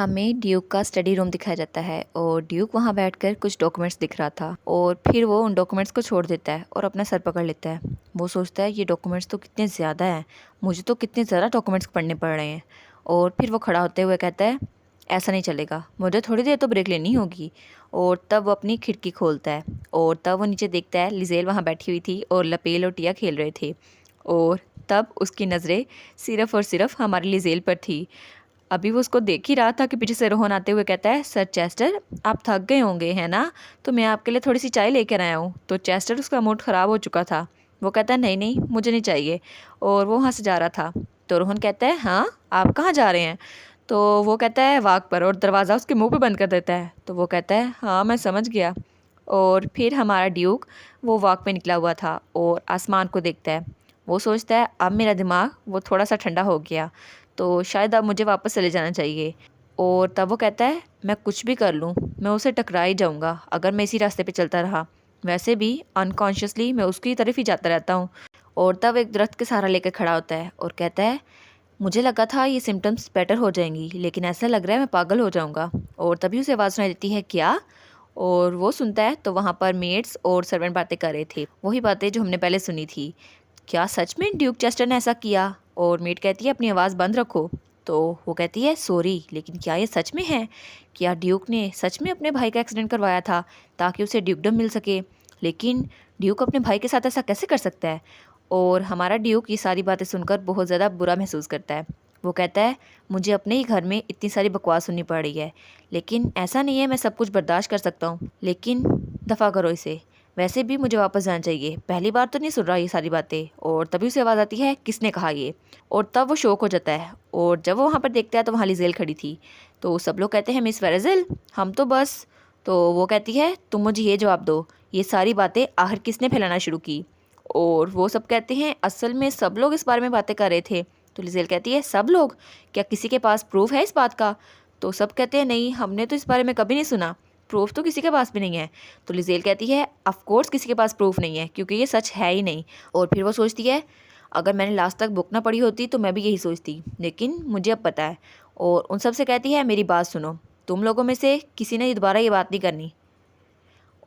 हमें ड्यूक का study room दिखाया जाता है और ड्यूक वहाँ बैठकर कुछ डॉक्यूमेंट्स दिख रहा था और फिर वो उन डॉक्यूमेंट्स को छोड़ देता है और अपना सर पकड़ लेता है। वो सोचता है ये डॉक्यूमेंट्स तो कितने ज़्यादा हैं, मुझे तो कितने ज़्यादा डॉक्यूमेंट्स पढ़ने पड़ रहे हैं। और फिर वो खड़ा होते हुए कहता है ऐसा नहीं चलेगा, मुझे थोड़ी देर तो ब्रेक लेनी होगी। और तब वो अपनी खिड़की खोलता है और तब वो नीचे देखता है लिजेल वहाँ बैठी हुई थी और लपेल और टिया खेल रहे थे। और तब उसकी नज़रें सिर्फ़ और सिर्फ हमारी लिजेल पर थी। अभी वो उसको देख ही रहा था कि पीछे से रोहन आते हुए कहता है, सर चेस्टर आप थक गए होंगे है ना, तो मैं आपके लिए थोड़ी सी चाय लेकर आया हूँ। तो चेस्टर उसका मूड ख़राब हो चुका था। वो कहता है नहीं नहीं मुझे नहीं चाहिए और वो वहाँ से जा रहा था। तो रोहन कहता है हाँ आप कहाँ जा रहे हैं। तो वो कहता है वॉक पर, और दरवाज़ा उसके मुंह पे बंद कर देता है। तो वो कहता है हाँ मैं समझ गया। और फिर हमारा ड्यूक वो वॉक पे निकला हुआ था और आसमान को देखता है। वो सोचता है अब मेरा दिमाग वो थोड़ा सा ठंडा हो गया, तो शायद अब मुझे वापस चले जाना चाहिए। और तब वो कहता है मैं कुछ भी कर लूँ मैं उसे टकरा ही जाऊँगा अगर मैं इसी रास्ते पे चलता रहा। वैसे भी अनकॉन्शियसली मैं उसकी तरफ ही जाता रहता हूँ। और तब एक दरख्त के सहारा लेकर खड़ा होता है और कहता है मुझे लगा था ये सिम्टम्स बेटर हो जाएंगी, लेकिन ऐसा लग रहा है मैं पागल हो जाऊँगा। और तभी उसे आवाज़ सुनाई देती है क्या। और वो सुनता है तो वहाँ पर मेड्स और सर्वेंट बातें कर रहे थे, वही बातें जो हमने पहले सुनी थी। क्या सच में ड्यूक चेस्टर ने ऐसा किया। और मेड कहती है अपनी आवाज़ बंद रखो। तो वो कहती है सॉरी, लेकिन क्या ये सच में है। क्या ड्यूक ने सच में अपने भाई का एक्सीडेंट करवाया था ताकि उसे ड्यूकडम मिल सके। लेकिन ड्यूक अपने भाई के साथ ऐसा कैसे कर सकता है। और हमारा ड्यूक ये सारी बातें सुनकर बहुत ज़्यादा बुरा महसूस करता है। वो कहता है मुझे अपने ही घर में इतनी सारी बकवास सुननी पड़ रही है, लेकिन ऐसा नहीं है मैं सब कुछ बर्दाश्त कर सकता हूँ, लेकिन दफ़ा करो इसे। वैसे भी मुझे वापस जाना चाहिए, पहली बार तो नहीं सुन रहा ये सारी बातें। और तभी उसे आवाज़ आती है किसने कहा ये। और तब वो शौक हो जाता है और जब वो वहाँ पर देखता है तो वहाँ लिजेल खड़ी थी। तो सब लोग कहते हैं मिस वेरेजिल हम तो बस। तो वो कहती है तुम मुझे ये जवाब दो, ये सारी बातें आखिर किसने फैलाना शुरू की। और वो सब कहते हैं असल में सब लोग इस बारे में बातें कर रहे थे। तो लिजेल कहती है सब लोग, क्या किसी के पास प्रूफ है इस बात का। तो सब कहते हैं नहीं हमने तो इस बारे में कभी नहीं सुना, प्रूफ तो किसी के पास भी नहीं है। तो लिजेल कहती है ऑफ कोर्स किसी के पास प्रूफ नहीं है क्योंकि ये सच है ही नहीं। और फिर वो सोचती है अगर मैंने लास्ट तक बुक ना पढ़ी होती तो मैं भी यही सोचती, लेकिन मुझे अब पता है। और उन सब से कहती है मेरी बात सुनो, तुम लोगों में से किसी ने दोबारा ये बात नहीं करनी,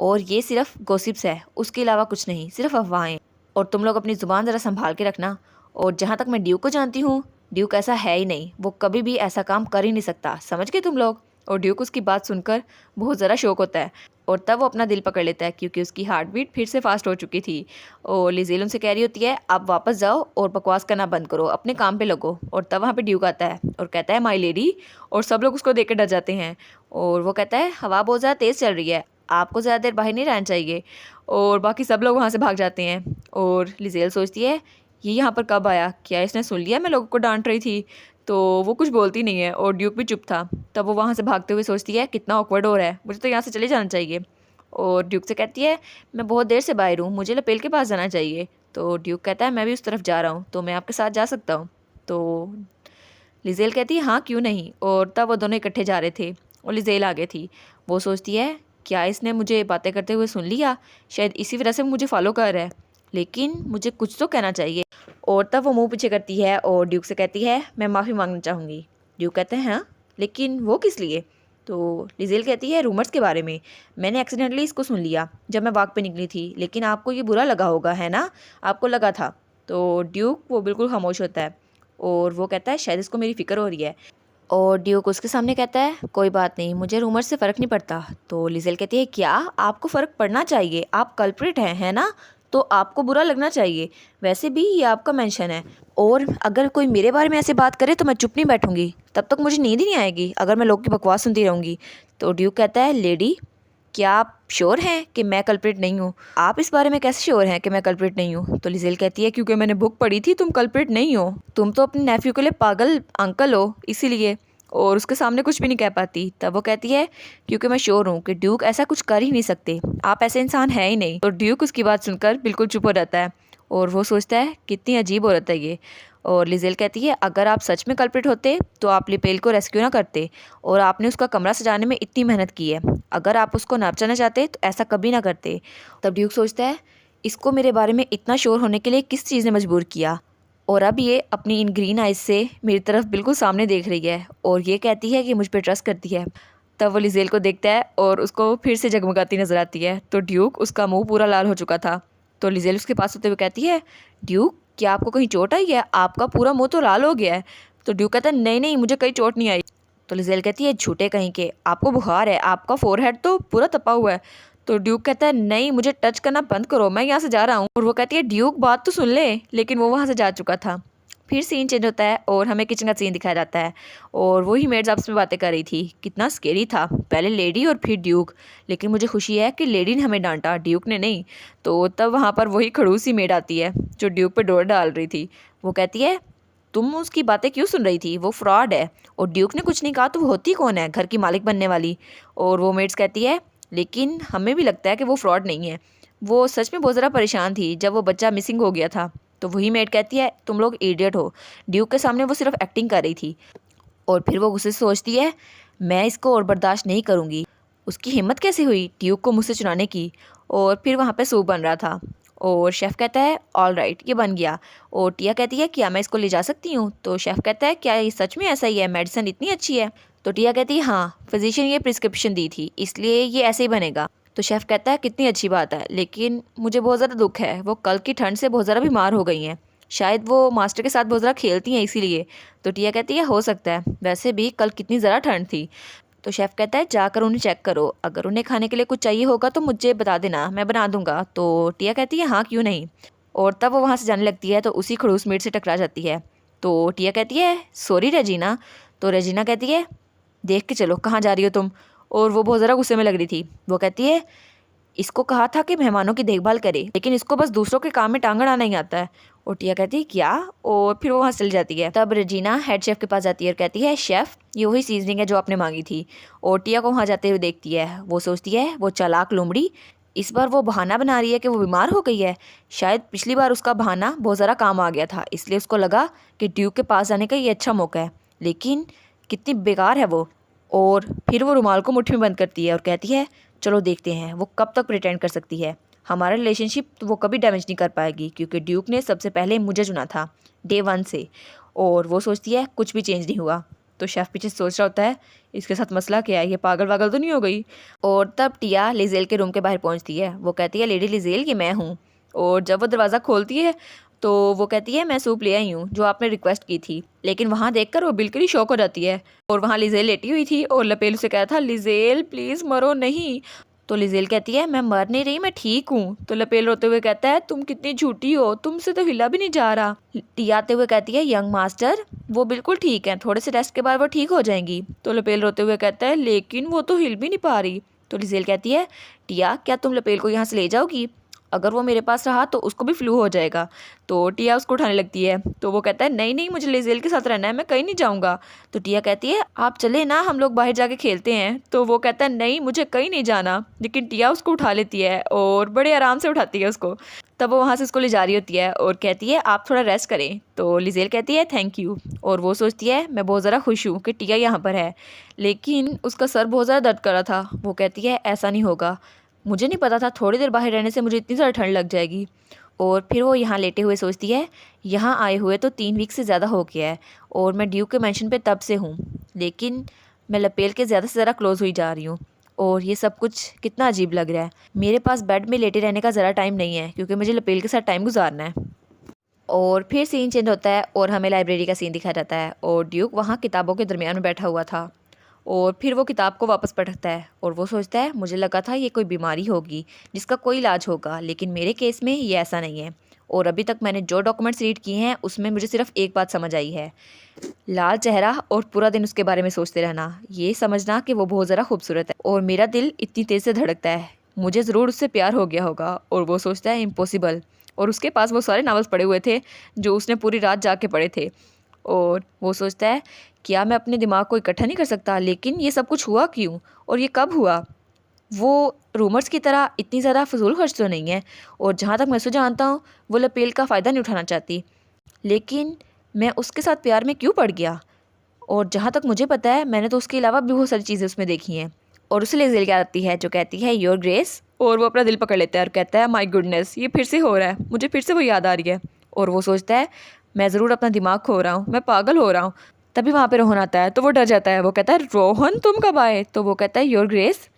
और ये सिर्फ गॉसिप्स है उसके अलावा कुछ नहीं, सिर्फ अफवाहें। और तुम लोग अपनी ज़ुबान ज़रा संभाल के रखना। और जहाँ तक मैं ड्यूक को जानती हूँ ड्यूक ऐसा है ही नहीं, वो कभी भी ऐसा काम कर ही नहीं सकता, समझ गए तुम लोग। और ड्यूक उसकी बात सुनकर बहुत ज़रा शौक होता है और तब वो अपना दिल पकड़ लेता है क्योंकि उसकी हार्ट बीट फिर से फास्ट हो चुकी थी। और लिजेल उनसे कह रही होती है आप वापस जाओ और बकवास करना बंद करो, अपने काम पे लगो। और तब वहाँ पे ड्यूक आता है और कहता है माय लेडी। और सब लोग उसको देख कर डर जाते हैं। और वो कहता है हवा बहुत ज़्यादा तेज़ चल रही है, आपको ज़्यादा देर बाहर नहीं रहना चाहिए। और बाकी सब लोग वहाँ से भाग जाते हैं। और लिजेल सोचती है ये यहाँ पर कब आया, क्या इसने सुन लिया मैं लोगों को डांट रही थी। तो वो कुछ बोलती नहीं है और ड्यूक भी चुप था। तब वो वहाँ से भागते हुए सोचती है कितना ऑकवर्ड हो रहा है, मुझे तो यहाँ से चले जाना चाहिए। और ड्यूक से कहती है मैं बहुत देर से बाहर हूँ, मुझे लपेल के पास जाना चाहिए। तो ड्यूक कहता है मैं भी उस तरफ जा रहा हूँ, तो मैं आपके साथ जा सकता हूँ। तो लिजेल कहती है हाँ क्यों नहीं। और तब वो दोनों इकट्ठे जा रहे थे और लिजेल आगे थी। वो सोचती है क्या इसने मुझे बातें करते हुए सुन लिया, शायद इसी वजह से मुझे फॉलो कर रहा है, लेकिन मुझे कुछ तो कहना चाहिए। और तब वो मुंह पीछे करती है और ड्यूक से कहती है मैं माफ़ी मांगना चाहूँगी। ड्यूक कहते हैं हाँ लेकिन वो किस लिए। तो लिजेल कहती है रूमर्स के बारे में, मैंने एक्सीडेंटली इसको सुन लिया जब मैं वॉक पे निकली थी, लेकिन आपको ये बुरा लगा होगा है ना, आपको लगा था। तो ड्यूक वो बिल्कुल खामोश होता है और वो कहता है शायद इसको मेरी फ़िक्र हो रही है। और ड्यूक उसके सामने कहता है कोई बात नहीं, मुझे रूमर से फ़र्क नहीं पड़ता। तो लिजेल कहती है क्या आपको फ़र्क पड़ना चाहिए, आप कल्प्रिट हैं है ना, तो आपको बुरा लगना चाहिए। वैसे भी ये आपका मेंशन है, और अगर कोई मेरे बारे में ऐसे बात करे तो मैं चुप नहीं बैठूंगी, तब तक मुझे नींद ही नहीं आएगी अगर मैं लोग की बकवास सुनती रहूँगी। तो ड्यूक कहता है लेडी क्या आप श्योर हैं कि मैं कल्प्रिट नहीं हूँ, आप इस बारे में कैसे श्योर हैं कि मैं कल्प्रिट नहीं हूँ। तो लिजेल कहती है क्योंकि मैंने बुक पढ़ी थी, तुम कल्प्रिट नहीं हो, तुम तो अपने नेफ्यू के लिए पागल अंकल हो इसीलिए। और उसके सामने कुछ भी नहीं कह पाती। तब वो कहती है क्योंकि मैं श्योर हूँ कि ड्यूक ऐसा कुछ कर ही नहीं सकते, आप ऐसे इंसान है ही नहीं। तो ड्यूक उसकी बात सुनकर बिल्कुल चुप हो जाता है और वो सोचता है कितनी अजीब औरत है ये। और लिजेल कहती है अगर आप सच में कल्प्रिट होते तो आप लिपेल को रेस्क्यू ना करते, और आपने उसका कमरा सजाने में इतनी मेहनत की है, अगर आप उसको ना बचाना चाहते तो ऐसा कभी ना करते। तब ड्यूक सोचता है इसको मेरे बारे में इतना श्योर होने के लिए किस चीज़ ने मजबूर किया। और अब ये अपनी इन ग्रीन आइज से मेरी तरफ बिल्कुल सामने देख रही है और ये कहती है कि मुझ पर ट्रस्ट करती है। तब वो लिजेल को देखता है और उसको फिर से जगमगाती नजर आती है। तो ड्यूक, उसका मुंह पूरा लाल हो चुका था। तो लिजेल उसके पास होते हुए कहती है, ड्यूक क्या आपको कहीं चोट आई है? आपका पूरा मुंह तो लाल हो गया है। तो ड्यूक कहता है, नहीं नहीं, मुझे कहीं चोट नहीं आई। तो लिजेल कहती है, झूठे कहीं के, आपको बुखार है, आपका फोरहेड तो पूरा तपा हुआ है। तो ड्यूक कहता है, नहीं, मुझे टच करना बंद करो, मैं यहाँ से जा रहा हूँ। और वो कहती है, ड्यूक बात तो सुन ले, लेकिन वो वहाँ से जा चुका था। फिर सीन चेंज होता है और हमें किचन का सीन दिखाया जाता है और वही मेड्स आपस में बातें कर रही थी। कितना स्केरी था, पहले लेडी और फिर ड्यूक। लेकिन मुझे खुशी है कि लेडी ने हमें डांटा, ड्यूक ने नहीं। तो तब वहाँ पर वही खड़ूसी मेड आती है जो ड्यूक पे डोर डाल रही थी। वो कहती है, तुम उसकी बातें क्यों सुन रही थी? वो फ्रॉड है। और ड्यूक ने कुछ नहीं कहा तो वो होती कौन है, घर की मालिक बनने वाली? और वो मेड्स कहती है, लेकिन हमें भी लगता है कि वो फ्रॉड नहीं है। वो सच में बहुत ज़्यादा परेशान थी जब वो बच्चा मिसिंग हो गया था। तो वही मेड कहती है, तुम लोग इडियट हो, ड्यूक के सामने वो सिर्फ एक्टिंग कर रही थी। और फिर वो गुस्से से सोचती है, मैं इसको और बर्दाश्त नहीं करूँगी। उसकी हिम्मत कैसे हुई ड्यूक को मुझसे चुराने की? और फिर वहाँ पे सूप बन रहा था और शेफ़ कहता है, ऑल राइट, ये बन गया। और टिया कहती है, क्या मैं इसको ले जा सकती हूँ? तो शेफ़ कहता है, क्या ये सच में ऐसा ही है? मेडिसिन इतनी अच्छी है? तो टिया कहती है, हाँ, फिजिशियन ये प्रिस्क्रिप्शन दी थी, इसलिए ये ऐसे ही बनेगा। तो शेफ़ कहता है, कितनी अच्छी बात है, लेकिन मुझे बहुत ज़्यादा दुख है, वो कल की ठंड से बहुत ज़्यादा बीमार हो गई हैं। शायद वो मास्टर के साथ बहुत ज़्यादा खेलती हैं इसीलिए। तो टिया कहती है, हो सकता है, वैसे भी कल कितनी ज़्यादा ठंड थी। तो शेफ़ कहता है, जाकर उन्हें चेक करो, अगर उन्हें खाने के लिए कुछ चाहिए होगा तो मुझे बता देना, मैं बना दूंगा। तो टिया कहती है, हाँ क्यों नहीं। और तब वो वहाँ से जाने लगती है तो उसी खड़ूस मेट से टकरा जाती है। तो टिया कहती है, सॉरी रेजिना। तो रेजिना कहती है, देख के चलो कहाँ जा रही हो तुम। और वो बहुत ज़रा गुस्से में लग रही थी। वो कहती है, इसको कहा था कि मेहमानों की देखभाल करे, लेकिन इसको बस दूसरों के काम में टांग अड़ाना ही आता है। और टिया कहती है, क्या? और फिर वो वहाँ चली जाती है। तब रेजिना हेड शेफ़ के पास जाती है और कहती है, शेफ़ ये वही सीजनिंग है जो आपने मांगी थी। और टिया को वहाँ जाते हुए देखती है। वो सोचती है, वो चालाक लोमड़ी इस बार वो बहाना बना रही है कि वो बीमार हो गई है। शायद पिछली बार उसका बहाना बहुत ज़्यादा काम आ गया था, इसलिए उसको लगा कि ड्यूक के पास जाने का ये अच्छा मौका है। लेकिन कितनी बेकार है वो। और फिर वो रुमाल को मुट्ठी में बंद करती है और कहती है, चलो देखते हैं वो कब तक प्रिटेंड कर सकती है। हमारा रिलेशनशिप तो वो कभी डैमेज नहीं कर पाएगी, क्योंकि ड्यूक ने सबसे पहले मुझे चुना था डे 1 से। और वो सोचती है कुछ भी चेंज नहीं हुआ। तो शेफ़ पीछे सोच रहा होता है, इसके साथ मसला क्या है, ये पागल वागल तो नहीं हो गई। और तब टिया लिजेल के रूम के बाहर पहुंचती है। वो कहती है, लेडी लिजेल, ये मैं हूँ। और जब वो दरवाज़ा खोलती है तो वो कहती है, मैं सूप ले आई हूँ जो आपने रिक्वेस्ट की थी। लेकिन वहाँ देखकर वो बिल्कुल ही शॉक हो जाती है। और वहाँ लिजेल लेटी हुई थी और लपेल उसे कहा था, लिजेल प्लीज़ मरो नहीं। तो लिजेल कहती है, मैं मर नहीं रही, मैं ठीक हूँ। तो लपेल रोते हुए कहता है, तुम कितनी झूठी हो, तुमसे तो हिला भी नहीं जा रहा। टिया आते हुए कहती है, यंग मास्टर वो बिल्कुल ठीक है, थोड़े से रेस्ट के बाद वो ठीक हो जाएंगी। तो लपेल रोते हुए कहता है, लेकिन वो तो हिल भी नहीं पा रही। तो लिजेल कहती है, टिया क्या तुम लपेल को यहाँ से ले जाओगी? अगर वो मेरे पास रहा तो उसको भी फ्लू हो जाएगा। तो टिया उसको उठाने लगती है। तो वो कहता है, नहीं नहीं, मुझे लिजेल के साथ रहना है, मैं कहीं नहीं जाऊँगा। तो टिया कहती है, आप चले ना, हम लोग बाहर जाके खेलते हैं। तो वो कहता है, नहीं मुझे कहीं नहीं जाना। लेकिन टिया उसको उठा लेती है और बड़े आराम से उठाती है उसको। तब वो वहाँ से उसको ले जा रही होती है और कहती है, आप थोड़ा रेस्ट करें। तो लिजेल कहती है, थैंक यू। और वो सोचती है, मैं बहुत ज़्यादा खुश हूँ कि टिया यहाँ पर है। लेकिन उसका सर बहुत ज़्यादा दर्द कर रहा था। वो कहती है, ऐसा नहीं होगा, मुझे नहीं पता था थोड़ी देर बाहर रहने से मुझे इतनी ज़्यादा ठंड लग जाएगी। और फिर वो यहाँ लेटे हुए सोचती है, यहाँ आए हुए तो 3 वीक से ज़्यादा हो गया है और मैं ड्यूक के मेंशन पे तब से हूँ, लेकिन मैं लपेल के ज़्यादा से ज़्यादा क्लोज हुई जा रही हूँ। और ये सब कुछ कितना अजीब लग रहा है। मेरे पास बेड में लेटे रहने का ज़रा टाइम नहीं है, क्योंकि मुझे लपेल के साथ टाइम गुजारना है। और फिर सीन चेंज होता है और हमें लाइब्रेरी का सीन दिखाया जाता है और ड्यूक वहाँ किताबों के दरमियान में बैठा हुआ था। और फिर वो किताब को वापस पढ़ता है और वो सोचता है, मुझे लगा था ये कोई बीमारी होगी जिसका कोई इलाज होगा, लेकिन मेरे केस में ये ऐसा नहीं है। और अभी तक मैंने जो डॉक्यूमेंट्स रीड किए हैं उसमें मुझे सिर्फ एक बात समझ आई है, लाल चेहरा और पूरा दिन उसके बारे में सोचते रहना, ये समझना कि वो बहुत ज़रा खूबसूरत है। और मेरा दिल इतनी तेज़ से धड़कता है, मुझे ज़रूर उससे प्यार हो गया होगा। और वो सोचता है, इम्पॉसिबल। और उसके पास वो सारे नावल्स पड़े हुए थे जो उसने पूरी रात जाग के पढ़े थे। और वो सोचता है, क्या मैं अपने दिमाग को इकट्ठा नहीं कर सकता? लेकिन ये सब कुछ हुआ क्यों और ये कब हुआ? वो रूमर्स की तरह इतनी ज़्यादा फजूल खर्च तो नहीं है। और जहाँ तक मैं उसे जानता हूँ, वो लपेल का फ़ायदा नहीं उठाना चाहती, लेकिन मैं उसके साथ प्यार में क्यों पड़ गया? और जहाँ तक मुझे पता है, मैंने तो उसके अलावा भी बहुत सारी चीज़ें उसमें देखी हैं। और उसे लेज़िल क्या आती है जो कहती है, योर ग्रेस। और वो अपना दिल पकड़ लेता है और कहता है, माई गुडनेस, ये फिर से हो रहा है, मुझे फिर से वो याद आ रही है। और वो सोचता है, मैं ज़रूर अपना दिमाग खो रहा हूँ, मैं पागल हो रहा हूँ। तभी वहाँ पे रोहन आता है तो वो डर जाता है। वो कहता है रोहन तुम कब आए? तो वो कहता है योर ग्रेस,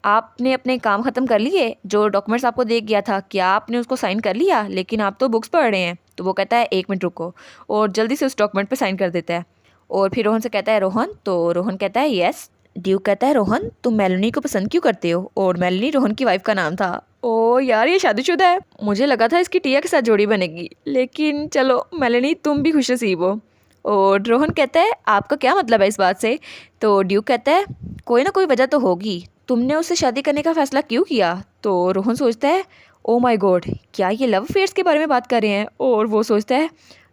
आपने अपने काम ख़त्म कर लिए? जो डॉक्यूमेंट्स आपको दे गया था क्या आपने उसको साइन कर लिया? लेकिन आप तो बुक्स पढ़ रहे हैं। तो वो कहता है 1 मिनट रुको, और जल्दी से उस डॉक्यूमेंट पे साइन कर देता है। और फिर रोहन से कहता है रोहन, तो रोहन कहता है यस। ड्यूक कहता है रोहन तुम मेलोनी को पसंद क्यों करते हो? और मेलोनी रोहन की वाइफ का नाम था। ओ यार ये शादीशुदा है, मुझे लगा था इसकी टिया के साथ जोड़ी बनेगी, लेकिन चलो मेलोनी तुम भी खुश नसीब हो। और रोहन कहता है आपका क्या मतलब है इस बात से? तो ड्यूक कहता है कोई ना कोई वजह तो होगी, तुमने उससे शादी करने का फैसला क्यों किया? तो रोहन सोचता है ओ माय गॉड, क्या ये लव अफेयर्स के बारे में बात कर रहे हैं? और वो सोचता है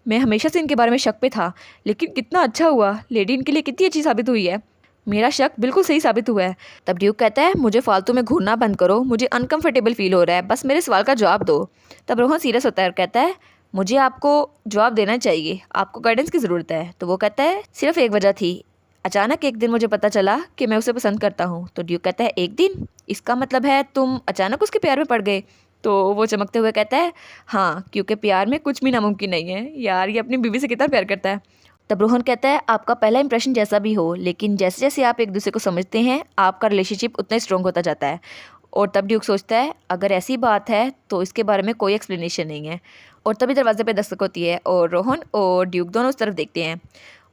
मैं हमेशा से इनके बारे में शक पे था, लेकिन कितना अच्छा हुआ, लेडी इनके लिए कितनी अच्छी साबित हुई है, मेरा शक बिल्कुल सही साबित हुआ है। तब ड्यूक कहता है मुझे फालतू में घूरना बंद करो, मुझे अनकंफर्टेबल फील हो रहा है, बस मेरे सवाल का जवाब दो। तब रोहन सीरियस होता है और कहता है मुझे आपको जवाब देना चाहिए, आपको गाइडेंस की ज़रूरत है। तो वो कहता है सिर्फ एक वजह थी, अचानक एक दिन मुझे पता चला कि मैं उसे पसंद करता हूँ। तो ड्यूक कहता है एक दिन, इसका मतलब है तुम अचानक उसके प्यार में पड़ गए? तो वो चमकते हुए कहता है हाँ, क्योंकि प्यार में कुछ भी नामुमकिन नहीं है। यार ये अपनी बीवी से कितना प्यार करता है। तब रोहन कहता है आपका पहला इंप्रेशन जैसा भी हो, लेकिन जैसे जैसे आप एक दूसरे को समझते हैं आपका रिलेशनशिप उतना स्ट्रॉन्ग होता जाता है। और तब ड्यूक सोचता है अगर ऐसी बात है तो इसके बारे में कोई एक्सप्लेनेशन नहीं है। और तभी दरवाजे पे दस्तक होती है और रोहन और ड्यूक दोनों उस तरफ देखते हैं,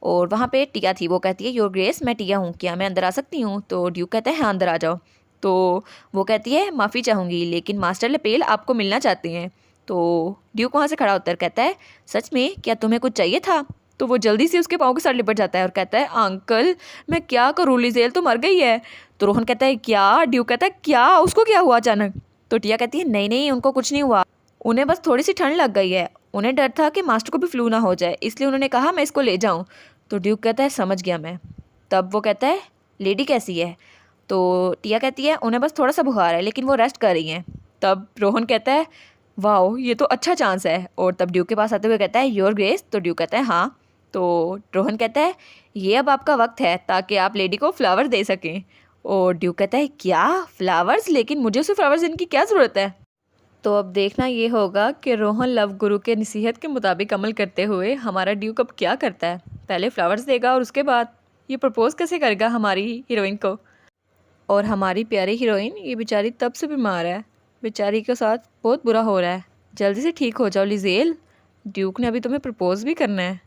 और वहाँ पे टिया थी। वो कहती है योर ग्रेस मैं टिया हूँ, क्या मैं अंदर आ सकती हूँ? तो ड्यूक कहता है हाँ अंदर आ जाओ। तो वो कहती है माफ़ी चाहूँगी लेकिन मास्टर लेपेल आपको मिलना चाहते हैं। तो ड्यूक वहाँ से खड़ा होकर कहता है सच में, क्या तुम्हें कुछ चाहिए था? तो वो जल्दी से उसके पाँव के साथ लिपट जाता है और कहता है अंकल मैं क्या करूँ, लिजेल तो मर गई है। तो रोहन कहता है क्या? ड्यूक कहता है क्या, उसको क्या हुआ अचानक? तो टिया कहती है नहीं नहीं उनको कुछ नहीं हुआ, उन्हें बस थोड़ी सी ठंड लग गई है, उन्हें डर था कि मास्टर को भी फ्लू ना हो जाए, इसलिए उन्होंने कहा मैं इसको ले जाऊँ। तो ड्यूक कहता है समझ गया मैं। तब वो कहता है लेडी कैसी है? तो टिया कहती है उन्हें बस थोड़ा सा बुखार है लेकिन वो रेस्ट कर रही हैं। तब रोहन कहता है वाओ ये तो अच्छा चांस है। और तब ड्यूक के पास आते हुए कहता है योर ग्रेस। तो ड्यूक कहता है हाँ। तो रोहन कहता है ये अब आपका वक्त है ताकि आप लेडी को फ्लावर दे सकें। और ड्यूक कहता है क्या फ्लावर्स? लेकिन मुझे उसे फ्लावर्स देने की क्या ज़रूरत है? तो अब देखना ये होगा कि रोहन लव गुरु के नसीहत के मुताबिक अमल करते हुए हमारा ड्यूक अब क्या करता है। पहले फ्लावर्स देगा और उसके बाद ये प्रपोज कैसे करेगा हमारी हीरोइन को। और हमारी प्यारी हीरोइन ये बेचारी तब से बीमार है, बेचारी के साथ बहुत बुरा हो रहा है। जल्दी से ठीक हो जाओ लिजेल, ड्यूक ने अभी तुम्हें प्रपोज भी करना है।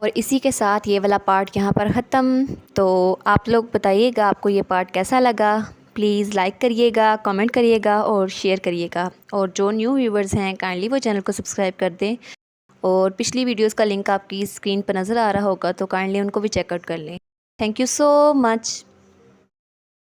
और इसी के साथ ये वाला पार्ट यहाँ पर ख़त्म। तो आप लोग बताइएगा आपको ये पार्ट कैसा लगा। प्लीज़ लाइक करिएगा, कमेंट करिएगा और शेयर करिएगा। और जो न्यू व्यूवर्स हैं काइंडली वो चैनल को सब्सक्राइब कर दें। और पिछली वीडियोस का लिंक आपकी स्क्रीन पर नज़र आ रहा होगा तो काइंडली उनको भी चेकआउट कर लें। Thank you so much.